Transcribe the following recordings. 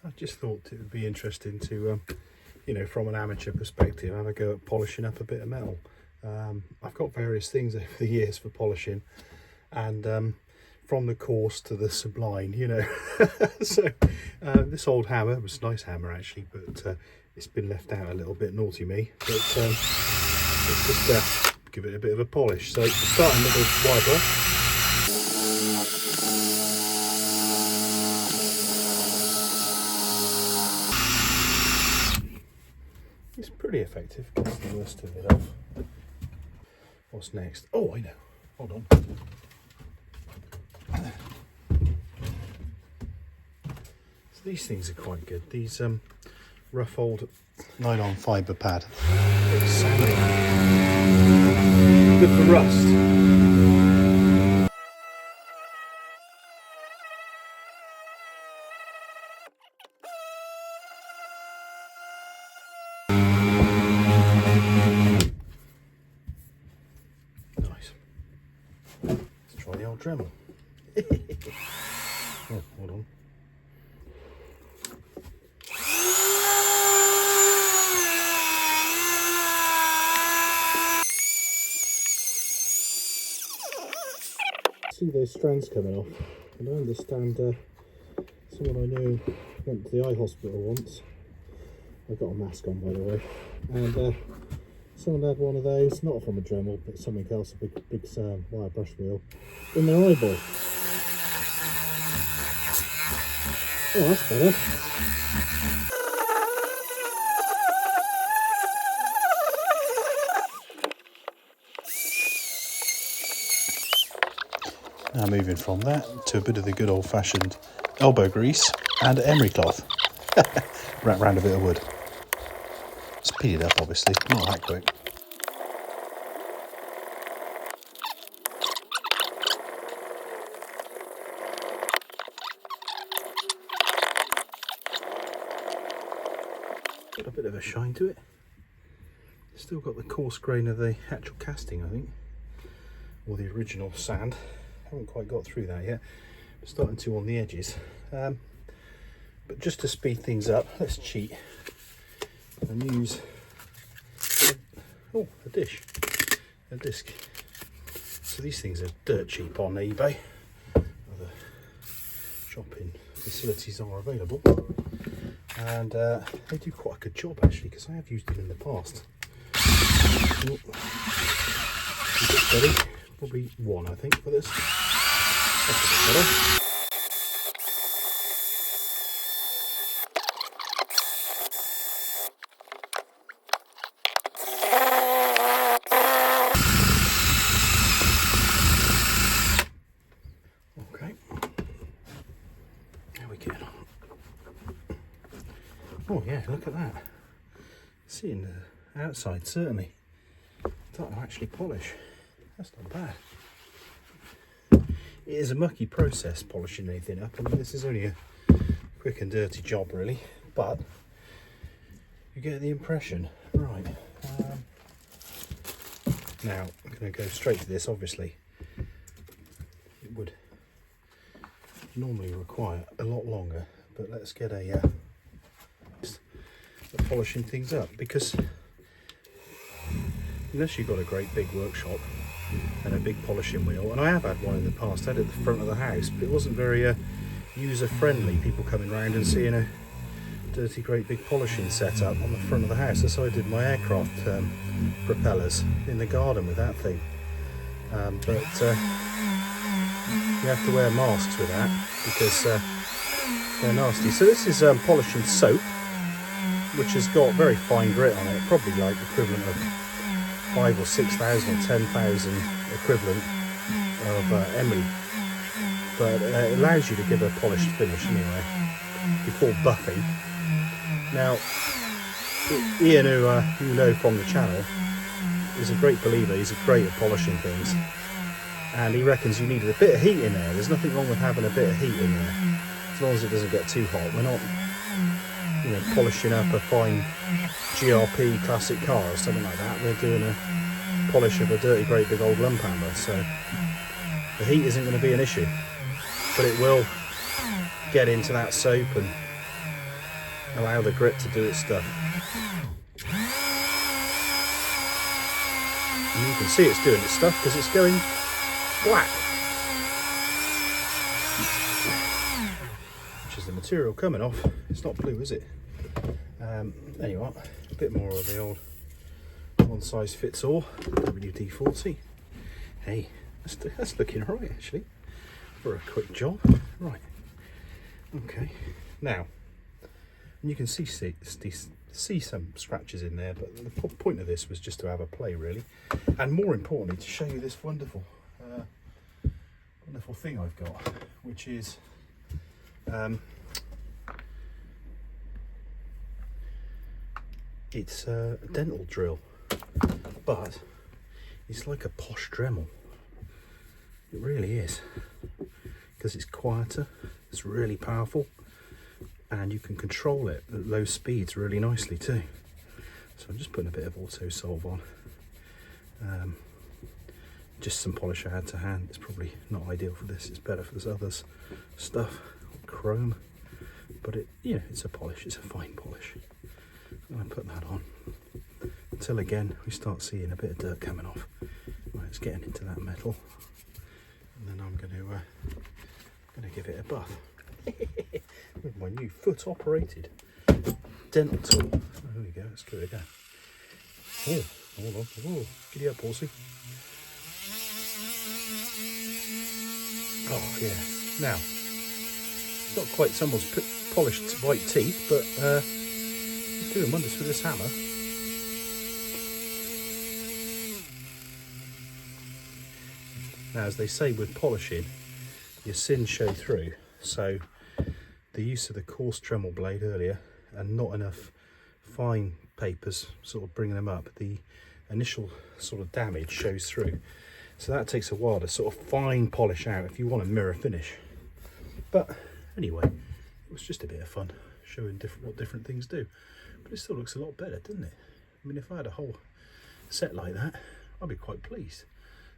I just thought it would be interesting to, you know, from an amateur perspective, have a go at polishing up a bit of metal. I've got various things over the years for polishing, and from the coarse to the sublime, you know. So this old hammer was a nice hammer actually, but it's been left out a little bit, naughty me. But let's just give it a bit of a polish. So starting with a wire brush. It's pretty effective, gets the worst of it off. What's next? Oh, I know. Hold on. So these things are quite good. These rough old nylon fibre pad. Good for rust. Try the old Dremel. Oh, hold on. See those strands coming off, and I understand someone I know went to the eye hospital once. I got a mask on, by the way, and someone had one of those, not from a Dremel, but something else, a big wire brush wheel, in their eyeball. Oh, that's better. Now moving from that to a bit of the good old-fashioned elbow grease and emery cloth. Wrap around a bit of wood. Speed it up, obviously, not that quick. Got a bit of a shine to it. Still got the coarse grain of the actual casting, I think, or the original sand. Haven't quite got through that yet. I'm starting to on the edges. But just to speed things up, let's cheat and use a disc. So these things are dirt cheap on eBay. Other shopping facilities are available, and they do quite a good job actually, because I have used them in the past. Keep it steady. Probably one, I think, for this. That's a bit better. Okay. There we go. Oh yeah, look at that. Seeing the outside, certainly. Starting to actually polish. That's not bad. It is a mucky process polishing anything up. I mean, this is only a quick and dirty job really, but you get the impression. Right, now I'm going to go straight to this. Obviously it would normally require a lot longer, but let's get a polishing things up, because unless you've got a great big workshop and a big polishing wheel, and I have had one in the past, I had it at the front of the house, but it wasn't very user friendly, people coming around and seeing a dirty great big polishing setup on the front of the house. That's how I did my aircraft propellers in the garden with that thing, but you have to wear masks with that because they're nasty. So this is polishing soap, which has got very fine grit on it, probably like equivalent of 5,000 or 6,000 or 10,000 equivalent of emery, but it allows you to give a polished finish anyway before buffing. Now Ian, who you know from the channel, is a great believer. He's great at polishing things, and he reckons you needed a bit of heat in there. There's nothing wrong with having a bit of heat in there, as long as it doesn't get too hot. We're not, you know, polishing up a fine GRP classic car or something like that. We're doing a polish of a dirty great big old lump hammer, so the heat isn't going to be an issue, but it will get into that soap and allow the grit to do its stuff. And you can see it's doing its stuff because it's going black, which is the material coming off. It's not blue, is it? Anyway, a bit more of the old one size fits all WD-40. Hey, that's looking all right actually for a quick job. Right, okay, now you can see some scratches in there, but the point of this was just to have a play really, and more importantly to show you this wonderful thing I've got, which is it's a dental drill, but it's like a posh Dremel. It really is, because it's quieter, it's really powerful, and you can control it at low speeds really nicely too. So I'm just putting a bit of auto solve on. Just some polish I had to hand. It's probably not ideal for this, it's better for this other stuff, chrome, but it's a polish, it's a fine polish. I'm going to put that on until again we start seeing a bit of dirt coming off. Right, it's getting into that metal, and then I'm going to give it a buff with my new foot operated dental tool. Oh, there we go, let's give it a go. Oh, hold on, oh, giddy up, horsey. Oh yeah, now it's not quite someone's polished white teeth, but it's doing wonders for this hammer. Now, as they say with polishing, your sins show through, so the use of the coarse Dremel blade earlier and not enough fine papers sort of bringing them up, the initial sort of damage shows through. So that takes a while to sort of fine polish out if you want a mirror finish. But anyway, it was just a bit of fun showing what different things do. But it still looks a lot better, doesn't it? I mean, if I had a whole set like that, I'd be quite pleased.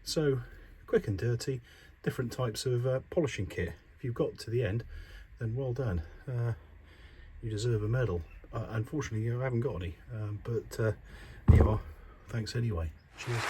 So quick and dirty, different types of polishing kit. If you've got to the end, then well done. You deserve a medal. Unfortunately, I haven't got any, but there you are. Thanks anyway. Cheers.